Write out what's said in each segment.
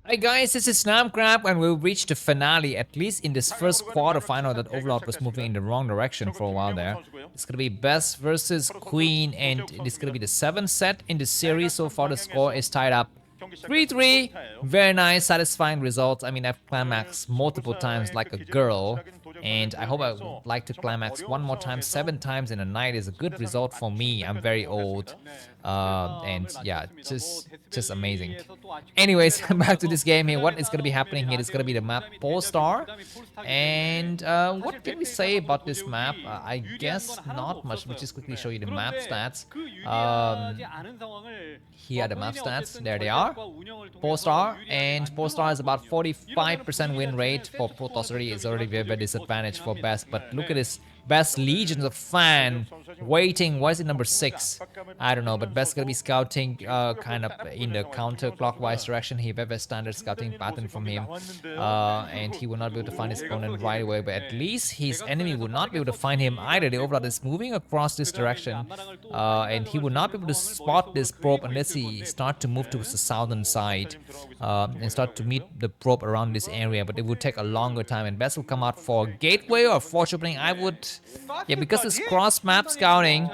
Hi guys, this is Namkraft and we'll reach the finale, at least in this first quarterfinal that Overlord was moving in the wrong direction for a while there. It's gonna be Best versus Queen and it's gonna be the 7th set in the series. So far the score is tied up 3-3. Very nice, satisfying results. I mean, I've climaxed multiple times like a girl, and I hope I would like to climax one more time. 7 times in a night is a good result for me. I'm very old, and yeah, just amazing. Anyways, back to this game here. What is going to be happening here is going to be the map Polestar. And what can we say about this map? I guess not much. We'll just quickly show you the map stats. Here are the map stats. There they are. Polestar, and Polestar is about 45% win rate. For Protoss already is already very disadvantage for Best. But look at this. Best Legions of Fan waiting. Why is it number 6? I don't know, but Best gonna be scouting kind of in the counterclockwise direction. He have a standard scouting pattern from him, and he will not be able to find his opponent right away, but at least his enemy would not be able to find him either. The Overlord is moving across this direction, and he would not be able to spot this probe unless he start to move towards the southern side and start to meet the probe around this area, but it would take a longer time, and Best will come out for Gateway or Forge opening. I would, yeah, because it's cross map scouting,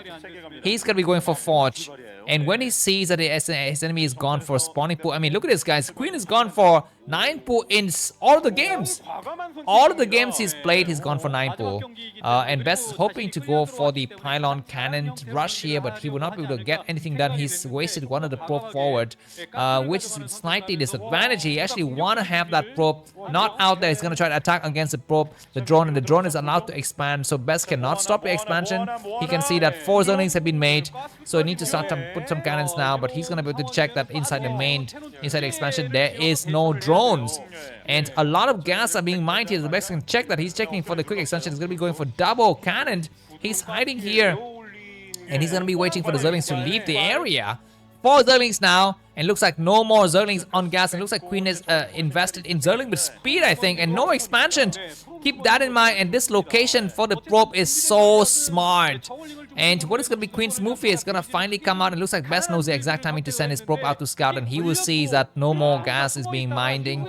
he's gonna be going for Forge. And when he sees that his enemy is gone for spawning pool, I mean, look at this, guys. Queen is gone for 9 pool in all of the games. All of the games he's played, he's gone for 9 pool. And Best is hoping to go for the pylon cannon rush here, but he will not be able to get anything done. He's wasted one of the probe forward, which is slightly disadvantage. He actually want to have that probe not out there. He's going to try to attack against the probe, the drone, and the drone is allowed to expand. So Best cannot stop the expansion. He can see that 4 zonings have been made, so he needs to start to put some cannons now, but he's going to be able to check that inside the expansion, there is no drones. And a lot of gas are being mined here. The Best can check that. He's checking for the quick extension. He's going to be going for double cannon. He's hiding here. And he's going to be waiting for the Zerlings to leave the area. 4 Zerlings now. And looks like no more Zerlings on gas. And looks like Queen is invested in Zerling with speed, I think. And no expansion. Keep that in mind. And this location for the probe is so smart. And what is going to be Queen's move here is going to finally come out. And looks like Best knows the exact timing to send his probe out to scout. And he will see that no more gas is being mining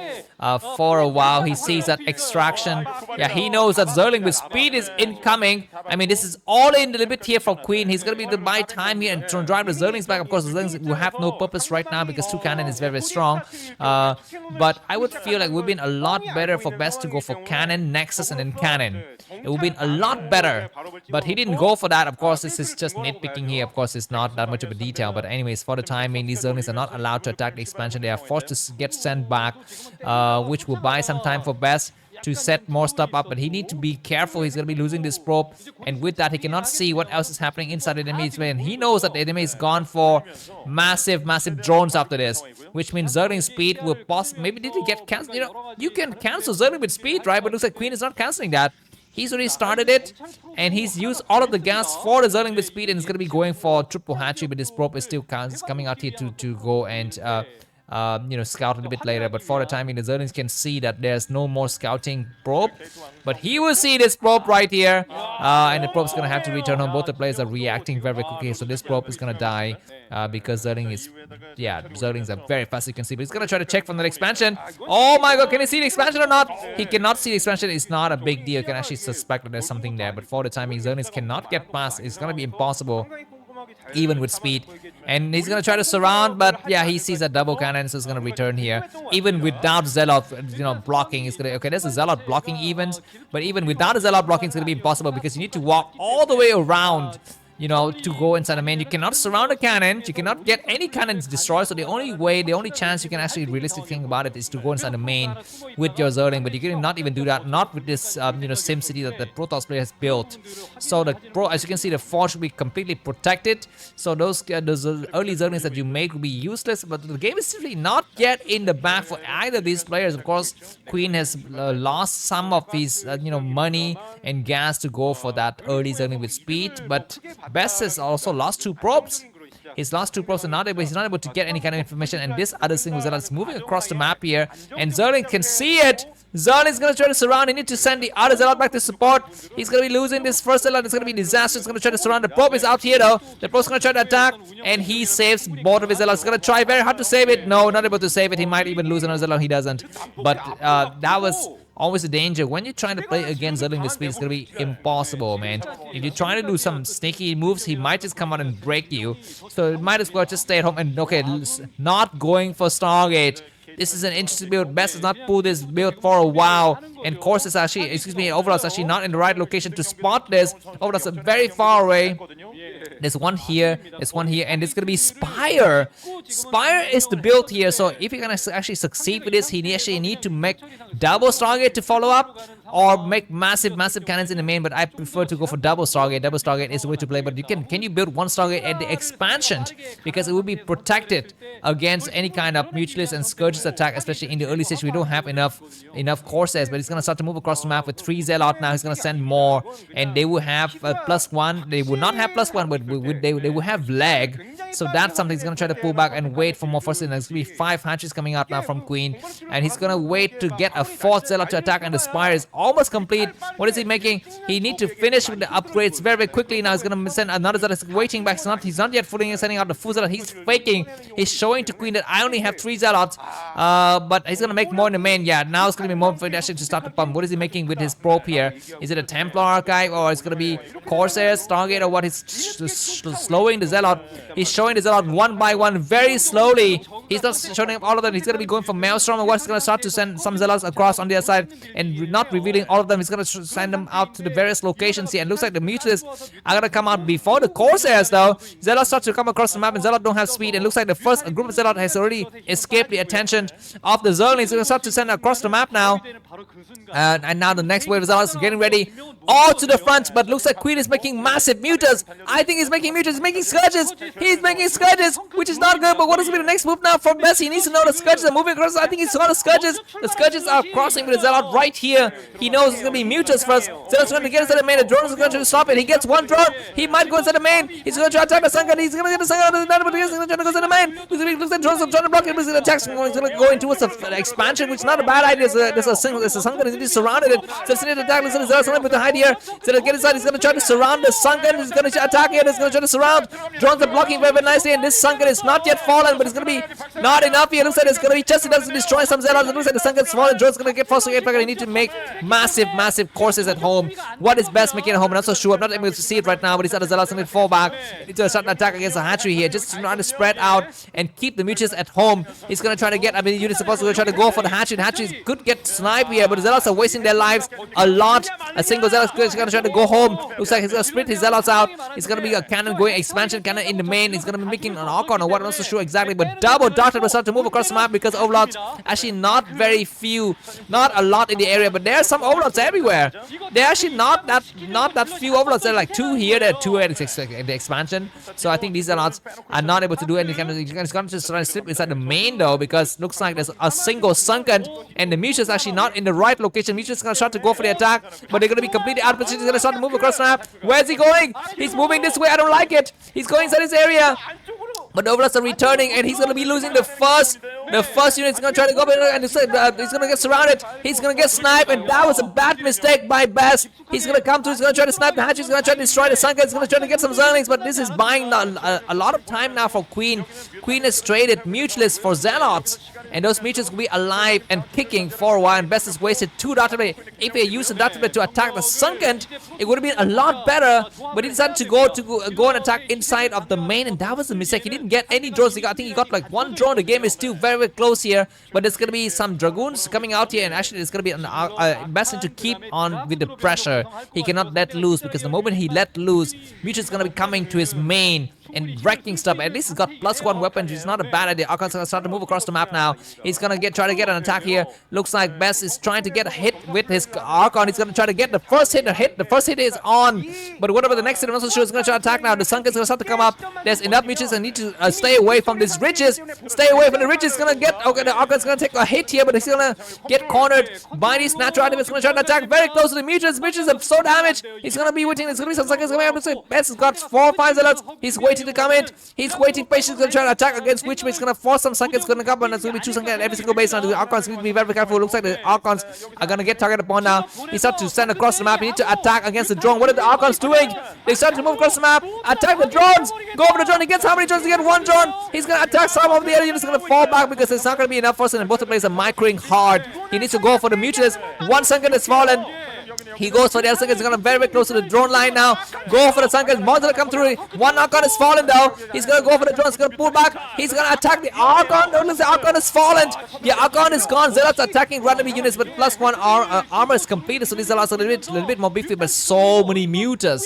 for a while. He sees that extraction. Yeah, he knows that Zerling with speed is incoming. I mean, this is all in a little bit here for Queen. He's going to be able to buy time here and drive the Zerlings back. Of course, the Zerlings will have no purpose right now because 2 cannon is very strong. But I would feel like it would have been a lot better for Best to go for cannon, Nexus, and then cannon. It would have been a lot better. But he didn't go for that. Of course, this is just nitpicking here. Of course, it's not that much of a detail. But anyways, for the time being, these Zerlings are not allowed to attack the expansion. They are forced to get sent back, which will buy some time for Best to set more stuff up, but he needs to be careful. He's going to be losing this probe, and with that, he cannot see what else is happening inside the enemy's way, and he knows that the enemy is gone for massive drones after this, which means Zerling speed will possibly, maybe did he get cancelled? You know, you can cancel Zerling with speed, right? But it looks like Queen is not cancelling that. He's already started it, and he's used all of the gas for the Zerling with speed, and he's going to be going for triple hatchery, but this probe is still coming out here to go and you know, scout a little bit later. But for the time being, the Zerlings can see that there's no more scouting probe, but he will see this probe right here, and the probe is gonna have to return home. Both the players are reacting very quickly, so this probe is gonna die because Zerling is, yeah, Zerlings are very fast, you can see, but he's gonna try to check from the expansion. Oh my god, can he see the expansion or not? He cannot see the expansion. It's not a big deal. You can actually suspect that there's something there, but for the time being, Zerlings cannot get past. It's gonna be impossible even with speed, and he's gonna try to surround, but yeah, he sees a double cannon, so he's gonna return here even without Zealot, you know, blocking. It's gonna, okay, there's a Zealot blocking event, but even without a Zealot blocking, it's gonna be impossible because you need to walk all the way around, you know, to go inside the main. You cannot surround a cannon. You cannot get any cannons destroyed. So the only chance you can actually realistically think about it is to go inside the main with your Zerling. But you cannot even do that. Not with this, you know, Sim City that the Protoss player has built. So as you can see, the Forge will be completely protected. So those early Zerlings that you make will be useless. But the game is simply not yet in the bag for either of these players. Of course, Queen has lost some of his, you know, money and gas to go for that early Zerling with speed, but Best has also lost 2 probes. He's lost 2 probes, and now he's not able to get any kind of information. And this other single Zelle is moving across the map here, and Zerling can see it. Zelle is gonna try to surround. He needs to send the other Zealot back to support. He's gonna be losing this first Zealot. It's gonna be disaster. He's gonna try to surround. The Probe is out here though. The Probe's gonna try to attack, and he saves both of his Zealots. He's gonna try very hard to save it. No, not able to save it. He might even lose another Zealot. He doesn't. But that was always a danger. When you're trying to play against Zerg with speed, it's gonna be impossible, man. If you're trying to do some sneaky moves, he might just come out and break you. So you might as well just stay at home and, okay, not going for Stargate. This is an interesting build. Best has not pulled this build for a while. And Course is actually, Overlord's actually not in the right location to spot this. Overlord's very far away. There's one here, and it's gonna be Spire. Spire is the build here, so if you're gonna actually succeed with this, he actually need to make double Stargate to follow up, or make massive cannons in the main, but I prefer to go for double Stargate. Double Stargate is the way to play, but can you build one Stargate at the expansion? Because it will be protected against any kind of mutualist and Scourges attack, especially in the early stage. We don't have enough Corsairs, but he's gonna start to move across the map with 3 Zealot now. He's gonna send more, and they will have +1. They will not have +1, but they will have lag. So that's something he's gonna try to pull back and wait for more forces. There's gonna be 5 hatches coming out now from Queen, and he's gonna wait to get a 4th Zealot to attack, and the Spire is almost complete. What is he making? He need to finish with the upgrades very quickly. Now he's gonna send another Zealot. He's waiting back. He's not yet sending out the full Zealot. He's faking. He's showing to Queen that I only have 3 Zealots, but he's gonna make more in the main. Yeah, now it's gonna be more for Dash to start the pump. What is he making with his Probe here? Is it a Templar archive, or it's gonna be Corsairs, Stargate, or what? He's slowing the Zealot. He's showing the Zealot one by one very slowly. He's not showing up all of them. He's gonna be going for Maelstrom, and what's gonna start to send some Zealots across on the other side, and not revealing all of them. He's gonna send them out to the various locations here. And looks like the Mutualists are gonna come out before the Corsairs though. Zealot starts to come across the map, and Zealot don't have speed. And looks like the first group of Zealot has already escaped the attention of the Zerg. He's gonna start to send across the map now. And now the next wave of Zealots is getting ready all to the front, but looks like Queen is making massive mutas. I think he's making mutas. He's making Scourges. He's making Scourges, which is not good. But what is going to be the next move now from Bess? He needs to know the Scourges are moving across. I think he saw the Scourges. The Scourges are crossing with the Zealot right here. He knows it's going to be mutas first. Zealot's going to get inside the main. The drone is going to stop it. He gets one drone. He might go inside the main. He's going to try to attack the Sunken. He's going to get the Sunken, but he's going to go inside the main. Looks like drones are trying to block it. He's going to attack. He's going to go into the expansion, which is not a bad idea. There's a Sunken. He's surrounded it. So he's going to attack. He's going to with the hide here. He's going to get inside. He's going to try to surround the Sunken. He's going to attack here. He's going to try to surround. Drones are blocking very nicely, and this Sunken is not yet fallen, but it's going to be not enough here. It looks like it's going to be just enough to destroy some Zealots. It looks like the Sunken's fallen. Drone's going to get forced to get back. They need to make massive courses at home. What is best making at home? I'm not so sure. I'm not able to see it right now, but these other Zealots going to fall back. He needs to start an attack against the hatchery here, just trying to spread out and keep the Mutuals at home. He's going to try to get, units supposed to try to go for the hatchery. The hatchery could get sniped here, but the Zealots are wasting their lives a lot. A single Zealot is going to try to go home. Looks like he's going to split his Zealots out. He's going to be a cannon going, expansion cannon in the main. He's going to be making an Archon or what, I'm not so sure exactly, but double Darted will start to move across the map because Overlords actually not very few, not a lot in the area, but there are some Overlords everywhere. They're actually not that few Overlords. There are like 2 here, there are 2 at the expansion. So I think these Zealots are not able to do anything. He's going to just try to slip inside the main though, because looks like there's a single Sunken, and the Mutual is actually not in the right location. Mutual is going to start to go for the attack, but they're going to be completely out of position. He's going to start to move across the map. Where's he going? He's moving this way. I don't like it. He's going inside his area. But the Overlords are returning, and he's going to be losing the first unit. He's going to try to go in, and he's going to get surrounded. He's going to get sniped, and that was a bad mistake by Best. He's going to come through. He's going to try to snipe the hatch. He's going to try to destroy the Sunken. He's going to try to get some Zerglings, but this is buying a lot of time now for Queen. Queen has traded Mutualists for Zealots, and those Mutualists will be alive and kicking for a while, and Best has wasted 2 Dartblade. If he used the Dartblade to attack the Sunken, it would have been a lot better, but he decided to go and attack inside of the main, and that was a mistake. He didn't get any drones. I think he got like 1 drone. The game is still very close here, but there's going to be some Dragoons coming out here, and actually there's going to be best to keep on with the pressure. He cannot let loose, because the moment he let loose, Mutual is going to be coming to his main and wrecking stuff. At least he's got +1 weapons, which is not a bad idea. Archon's gonna start to move across the map now. He's gonna try to get an attack here. Looks like Best is trying to get a hit with his Archon. He's gonna try to get the first hit. The first hit is on. But what about the next hit? I'm not so sure. He's gonna try to attack now. The Sunken's gonna start to come up. There's enough Mutuals and need to stay away from these ridges. Stay away from the ridges. He's gonna get, okay, the Archon's gonna take a hit here, but he's gonna get cornered by these natural activists. He's gonna try to attack very close to the Mutuals. Mutuals are so damaged. He's gonna be waiting. There's gonna be some Sunkens coming up. Best has got 4 or 5 Zealots. He's waiting to come in. He's waiting patiently, going to try to attack against which he's going to force some Sunkens going to come, and it's going to be 2 Sunkens at every single base now. The Archons need to be very careful. It looks like the Archons are going to get targeted upon now. He starts to send across the map. He needs to attack against the drone. What are the Archons doing? They start to move across the map, attack the drones, go over the drone. He gets how many drones? He gets 1 drone. He's going to attack some of the other units. Going to fall back because it's not going to be enough for us, and both the players are microing hard. He needs to go for the mutualists. 1 Sunken has fallen. He goes for the other Sunken. He's going to very close to the drone line now. Go for the Sunken. Monster come through. 1 Archon has fallen though. He's going to go for the drone. He's going to pull back. He's going to attack the Archon. Notice the Archon has fallen. The Archon is gone. Zealot's attacking randomly units, but +1 armor is completed. So these are also a little bit more beefy, but so many mutas.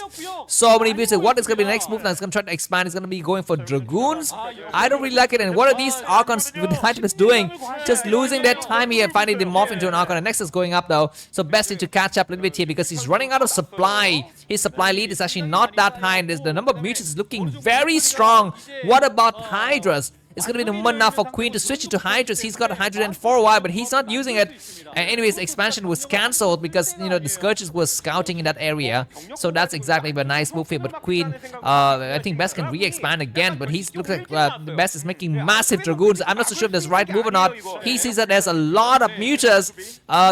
So many mutas. What is going to be the next move now? He's going to try to expand. He's going to be going for Dragoons. I don't really like it. And what are these Archons with the Hydras doing? Just losing their time here. Finally, they morph into an Archon. And next is going up though. So best need to catch up a little bit here because he's running out of supply. His supply lead is actually not that high, and the number of mutants is looking very strong. What about Hydras? It's going to be the moment now for Queen to switch it to Hydras. He's got a Hydra in for a while, but he's not using it. Anyways, expansion was cancelled because, you know, the Scourges was scouting in that area. So that's exactly a nice move here. But Queen, I think Best can re-expand again, but he looks like the Best is making massive Dragoons. I'm not so sure if that's the right move or not. He sees that there's a lot of mutas.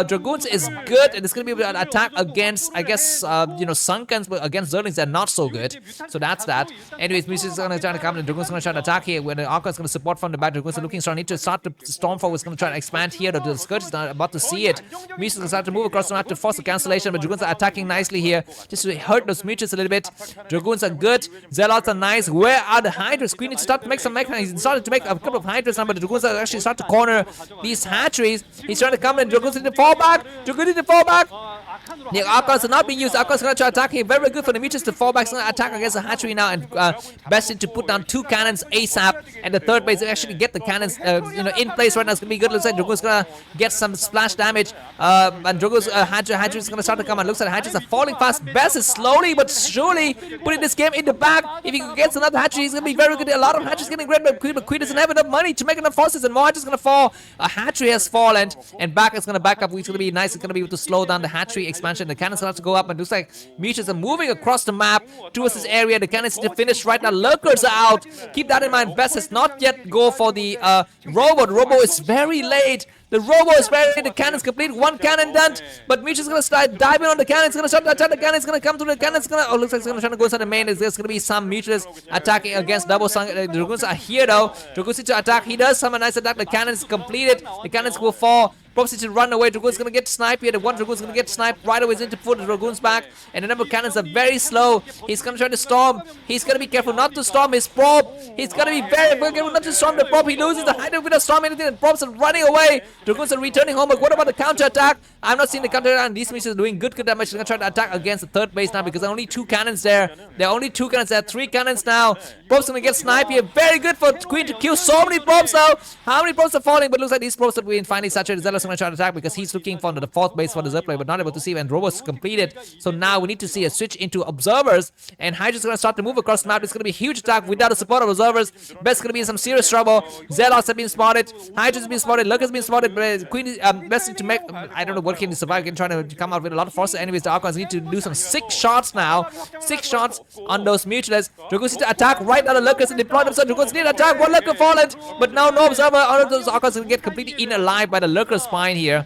Dragoons is good, and it's going to be an attack against, I guess, you know, Sunkens, but against Zerlings, they're not so good. So that's that. Anyways, mutas is going to try to come, and Dragoons going to try to attack here when the Archon is going to support from the back. Dragoons are looking strong. Need to start the Stormfall was going to try to expand here. The Scourge is not about to see it. Mutas is going to start to move across the map to force the cancellation, but Dragoons are attacking nicely here just to hurt those mutas a little bit. Dragoons are good. Zealots are nice. Where are the Hydras? Queen needs to start to make some mechanics. He's started to make a couple of Hydras now, but the Dragoons are actually start to corner these hatcheries. He's trying to come in. Dragoons need to fall back. Dragoons need to fall back. The Archons are not being used. Archons are going to try to attack here. Very good for the mutas to fall back. He's going to attack against the hatchery now, and best need to put down 2 cannons ASAP. And the third base actually get the cannons you know, in place right now. It's going to be good. Looks like Dragoon's going to get some splash damage. And Dragoon's Hydra is going to start to come. And looks like Hydras are falling fast. Best is slowly but surely putting this game in the back. If he gets another hatchery, he's going to be very good. A lot of hatcheries getting red, but Queen doesn't have enough money to make enough forces, and more hatcheries going to fall. A hatchery has fallen, and back is going to back up. It's going to be nice. It's going to be able to slow down the hatchery expansion. The cannons have to go up, and looks like mutas are moving across the map towards this area. The cannons need to finish right now. Lurkers are out. Keep that in mind. Best has not yet go for the Robo. The Robo is very late. The Robo is very late. The cannon's complete. 1 cannon done. But Mutas is going to start diving on the cannon. It's going to start to attack the cannon. It's going to come through the cannon. It's going to, oh, looks like it's going to try to go inside the main. There's going to be some Mutas attacking against double Sun. The Dragoons are here though. Dragoons need to attack. He does summon a nice attack. The cannon is completed. The cannons will fall. Props to run away. Dragoon's going to get sniped here. The 1 Dragoon's going to get sniped right away. He's into put the Dragoons back. And the number of cannons are very slow. He's going to try to storm. He's going to be careful not to storm his probe. He's going to be very careful not to storm the probe. He loses the Hydra with a storm anything, and probes are running away. Dragoons are returning home. But what about the counter attack? I'm not seeing the counter attack. And these missions are doing good damage. They're going to try to attack against the third base now because there are only 2 cannons there. There are only 2 cannons. There are 3 cannons now. Probes going to get sniped here. Very good for Queen to kill so many probes now. How many probes are falling? But looks like these probes are being finally saturated. Zealous going to try to attack because he's looking for the 4th base for the Zerg player, but not able to see when Robo's completed. So now we need to see a switch into observers, and Hydra's going to start to move across the map. It's going to be a huge attack without the support of observers. Best's going to be in some serious trouble. Zealots have been spotted. Hydra's been spotted. Lurker's been spotted. But Queen Best to make, I don't know what can survive. Can try to come out with a lot of forces. Anyways, the Archons need to do some 6 shots now. 6 shots on those mutulars. Dragoons need to attack right now. The Lurkers and deploy themselves. Dragoons need to attack. 1 Lurker fallen, but now no observer. All of those Archons will get completely eaten alive by the Lurker spine here.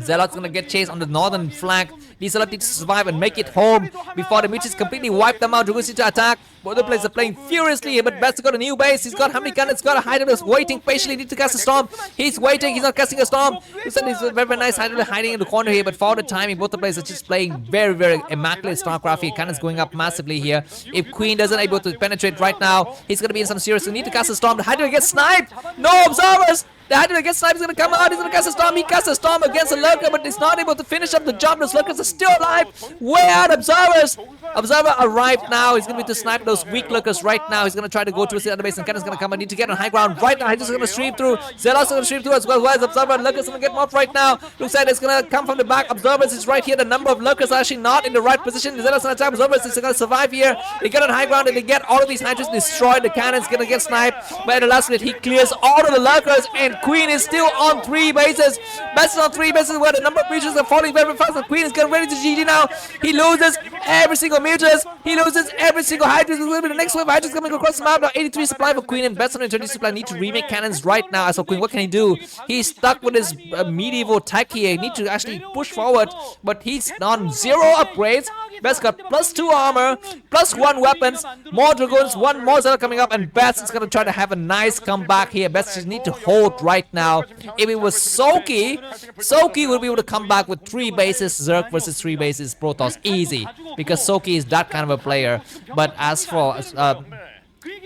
Zealot's gonna get chased on the northern flank. These Zealots need to survive and make it home before the Mutas completely wipe them out. Dragoons need to attack. Both the players are playing furiously here, but Best got a new base. He's got how many cannons? He's got a Hydra that's waiting patiently. Need to cast a storm. He's waiting. He's not casting a storm. He's a very nice Hydra hiding in the corner here, but for the timing, both the players are just playing very immaculate Starcraft here. Cannons going up massively here. If Queen doesn't able to penetrate right now, he's gonna be in some serious. Need to cast a storm. The Hydra gets sniped. No observers. The Hydra gets sniped. He's going to come out. He's going to cast a storm. He casts a storm against the Lurker, but he's not able to finish up the job. Those Lurkers are still alive. Where are the observers? Observer arrived now. He's going to be to snipe those weak Lurkers right now. He's going to try to go towards the other base, and Cannon's going to come. I need to get on high ground right now. He's just going to stream through. Zealous going to stream through as well. Why is Observer? Lurker's going to get mopped right now. Looks like it's going to come from the back. Observers is right here. The number of Lurkers are actually not in the right position. Zealous going to attack Observers. Is going to survive here. They get on high ground, and they get all of these Hydras destroyed. The Cannon's going to get sniped. But at the last minute, he clears all of the Lurkers and and Queen is still on 3 bases. Best is on 3 bases where the number of mutants are falling very fast, and Queen is getting ready to GG now. He loses every single mutants. He loses every single hydra. The next wave of hydras coming across the map now. 83 supply for Queen and Best on 20 supply. Need to remake cannons right now. As for Queen, what can he do? He's stuck with his medieval tech here. He needs to actually push forward, but he's on 0 upgrades. Best got +2 armor, +1 weapons, more dragoons, 1 more Zelle coming up, and Best is gonna try to have a nice comeback here. Best just need to hold right now. If it was Soki would be able to come back with 3 bases, Zerg versus 3 bases, Protoss, easy, because Soki is that kind of a player. But as for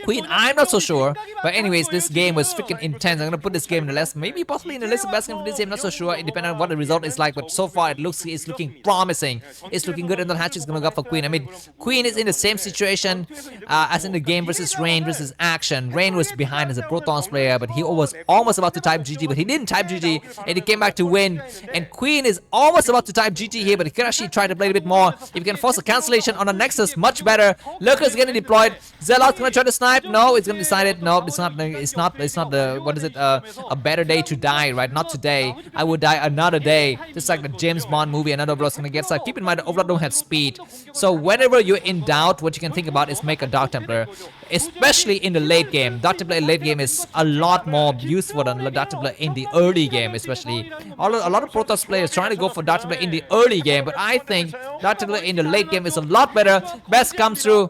Queen, I'm not so sure. But anyways, this game was freaking intense. I'm gonna put this game in the list, maybe possibly in the list of best game for this game, not so sure. It depends on what the result is like, but so far it's looking promising. It's looking good, and the hatch is gonna go for Queen. I mean, Queen is in the same situation as in the game versus Rain versus Action. Rain was behind as a Protoss player, but he was almost about to type GG, but he didn't type GG, and he came back to win. And Queen is almost about to type GG here, but he can actually try to play a bit more. If he can force a cancellation on a Nexus, much better. Lurker is getting deployed. Zealot's gonna try to snipe. No, it's gonna decide it. No, it's not the what is it? A better day to die, right? Not today. I would die another day, just like the James Bond movie. Another Overlord's gonna get side. Keep in mind, the Overlord don't have speed, so whenever you're in doubt, what you can think about is make a Dark Templar, especially in the late game. Dark Templar in late game is a lot more useful than Dark Templar in the early game, especially. A lot of Protoss players trying to go for Dark Templar in the early game, but I think Dark Templar in the late game is a lot better. Best comes through.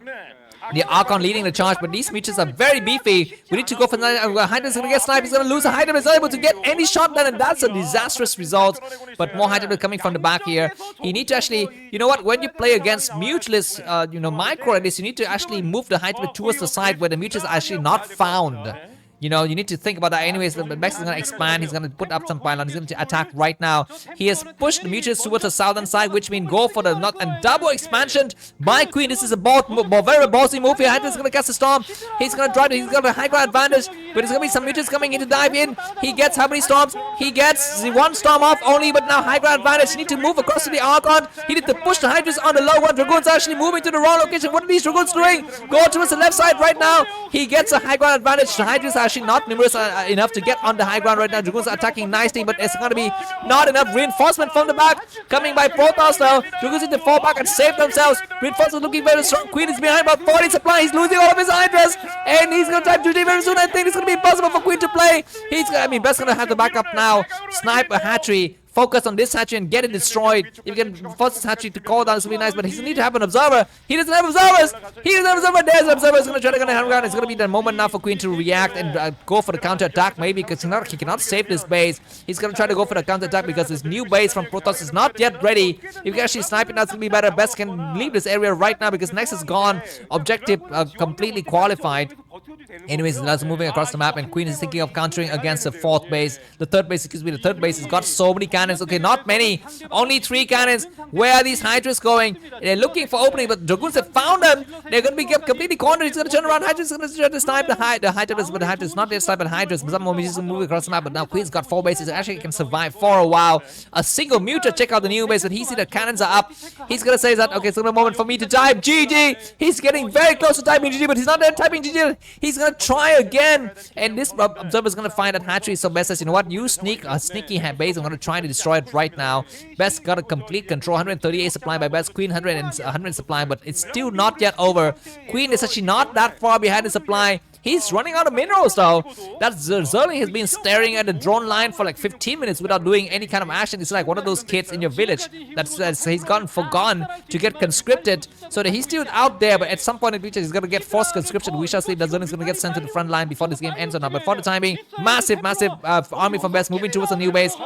The Archon leading the charge, but these mutants are very beefy. We need to go for the Hydra's gonna get sniped. He's gonna lose a Hydra. He's not able to get any shot done, and that's a disastrous result. But more Hydra coming from the back here. He need to actually, you know what? When you play against mutualist, micro like this, you need to actually move the Hydra towards the side where the mutants are actually not found. You know, you need to think about that. Anyways, the Max is going to expand. He's going to put up some pylons. He's going to attack right now. He has pushed the mutants towards the southern side, which means go for the not and double expansion by Queen. This is a very ballsy move here. Hydra's going to cast a storm. He's going to drive. He's got a high ground advantage, but there's going to be some mutants coming in to dive in. He gets how many storms? He gets the 1 storm off only, but now high ground advantage. He need to move across to the Archon. He need to push the Hydras on the low one. Dragoons are actually moving to the wrong location. What are these Dragoons doing? Go towards the left side right now. He gets a high ground advantage. The Hydras are actually not numerous enough to get on the high ground right now. Dragoons are attacking nicely, but it's going to be not enough reinforcement from the back. Coming by Protoss now. Dragoons need to fall back and save themselves. Reinforcement looking very strong. Queen is behind about 40 supply. He's losing all of his Hydras, and he's going to type GG very soon. I think it's going to be impossible for Queen to play. Best's going to have to back up now. Snipe a hatchery. Focus on this hatchery and get it destroyed. If you can force this hatchery to call down, this will be nice, but he's need to have an observer. He doesn't have observers. He doesn't have observer. There's an observer. He's going to try to get a hand ground. It's going to be the moment now for Queen to react and go for the counter attack, maybe, because he cannot save this base. He's going to try to go for the counter attack because his new base from Protoss is not yet ready. If you can actually snipe it, that's going to be better. Best can leave this area right now because Nexus is gone. Objective completely qualified. Anyways, that's moving across the map, and Queen is thinking of countering against the third base has got so many cannons. Okay, not many, only 3 cannons. Where are these Hydras going? They're looking for opening, but Dragoons have found them. They're going to be completely cornered. He's going to turn around. Hydras is going to try to snipe the Hydras, but the Hydras not yet sniping Hydras. But some more mutants moving across the map, but now Queen's got 4 bases. Actually can survive for a while. A single mutant check out the new base, but he see the cannons are up. He's going to say that, okay, it's a moment for me to type GG. He's getting very close to typing GG, but he's not there typing GG. He's going to try again, and this observer is going to find that hatchery. So Best says, you know what, you sneaky base, I'm going to try to destroy it right now. Best got a complete control. 138 supply by Best. Queen 100 supply, but it's still not yet over. Queen is actually not that far behind the supply. He's running out of minerals though. That Zerg has been staring at the drone line for like 15 minutes without doing any kind of action. It's like one of those kids in your village that's he's gotten forgone to get conscripted. So that he's still out there, but at some point in the future he's gonna get forced conscription. We shall see if the Zerg is gonna get sent to the front line before this game ends or not. But for the time being, massive army from Best moving towards a new base.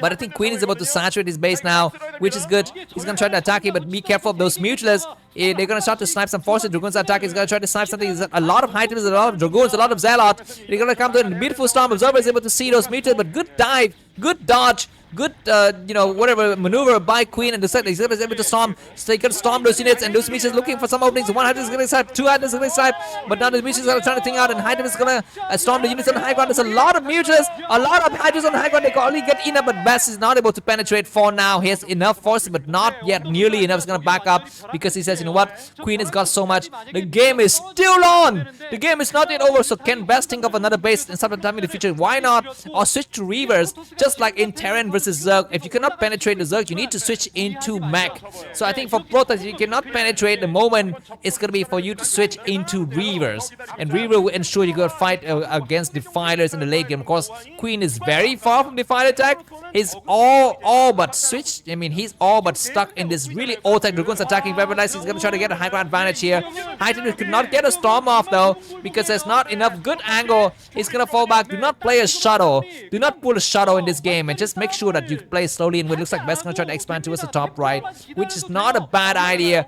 But I think Queen is about to saturate his base now, which is good. He's going to try to attack it, but be careful of those mutualists. They're going to start to snipe some forces. Dragoons attack. He's going to try to snipe something. There's a lot of Hydras, a lot of Dragoons, a lot of Zealot. They're going to come to a beautiful storm. Observer is able to see those mutants, but good dive, good dodge good whatever maneuver by Queen, and the set is able to storm. So he can storm those units, and those missions looking for some openings. One Hydra is going to side, two Hydras are going to side, but now the missions are trying to think out, and Hydra is going to storm the units on the high ground. There's a lot of mutas, a lot of Hydras on the high ground. They can only get enough, but Bass is not able to penetrate for now. He has enough forces, but not yet nearly enough. He's going to back up because he says, you know what, Queen has got so much. The game is still on. The game is not yet over. So can Bass think of another base in some time in the future? Why not? Or switch to Reavers, just like in Terran versus Zerg. If you cannot penetrate the Zerg, you need to switch into Mech. So I think for Protoss, you cannot penetrate. The moment it's going to be for you to switch into Reavers, and Reaver will ensure you go fight against Defilers in the late game. Of course, Queen is very far from Defiler tech. He's all but switched. I mean, he's all but stuck in this really old tech. Dragoon's attacking Weaponized. He's going to try to get a high ground advantage here. Hydra could not get a storm off though, because there's not enough good angle. He's going to fall back. Do not play a shuttle. Do not pull a shuttle in this game, and just make sure that you play slowly. And it looks like Best's going to try to expand towards the top right, which is not a bad idea.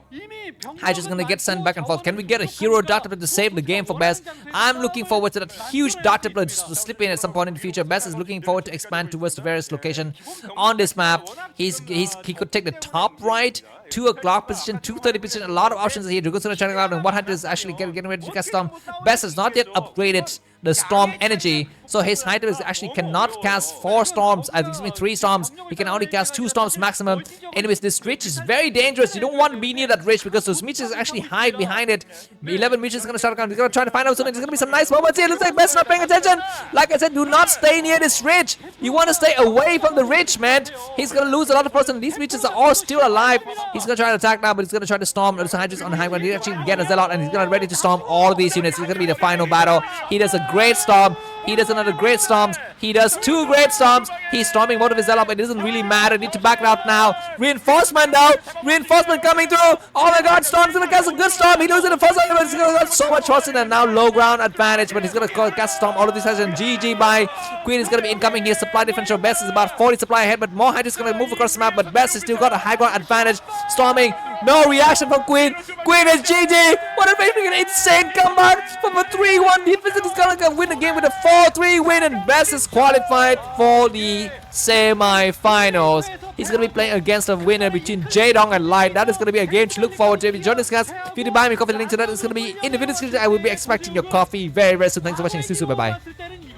Hydra's going to get sent back and forth. Can we get a hero data to save the game for Best? I'm looking forward to that huge data to slip in at some point in the future. Best is looking forward to expand towards the various locations on this map. He could take the top right, 2 o'clock position, 2:30 position, a lot of options here. Dragoon's going to try to out, and what Hydra is actually getting ready to cast Storm. Best has not yet upgraded the Storm energy, so his Hydra actually cannot cast 4 storms, excuse me, 3 storms. He can only cast 2 storms maximum. Anyways, this ridge is very dangerous. You don't want to be near that ridge because those meteors actually hide behind it. 11 meteors is going to start coming. He's going to try to find out something. There's going to be some nice moments here. Looks like Best not paying attention. Like I said, do not stay near this ridge. You want to stay away from the ridge, man. He's going to lose a lot of person. These meteors are all still alive. He's going to try to attack now, but he's going to try to storm. There's Hydras on the high ground. He actually get a Zelle out, and he's going to ready to storm all of these units. It's going to be the final battle. He does a great storm. He does another great storms. He does 2 great storms. He's storming both of his Zelle up. It doesn't really matter. Need to back it out now. Reinforcement now. Reinforcement coming through. Oh my god, Storm's gonna cast a good storm. He does it in the first one. He's gonna get so much faster than now. Low ground advantage, but he's gonna cast storm all of these guys, and GG by Queen is gonna be incoming here. Supply differential. Best is about 40 supply ahead, but more Hydra is gonna move across the map, but Best has still got a high ground advantage. Storming. No reaction from Queen. Queen is GG. What an insane comeback from a 3-1 defense. He's gonna win the game with a 4-3 win, and Best is qualified for the semi-finals. He's gonna be playing against a winner between Jaedong and Light. That is gonna be a game to look forward to. If you join this, guys, if you did buy me coffee, the link to that is gonna be in the video description. I will be expecting your coffee very, very soon. Thanks for watching. See you soon. Bye bye.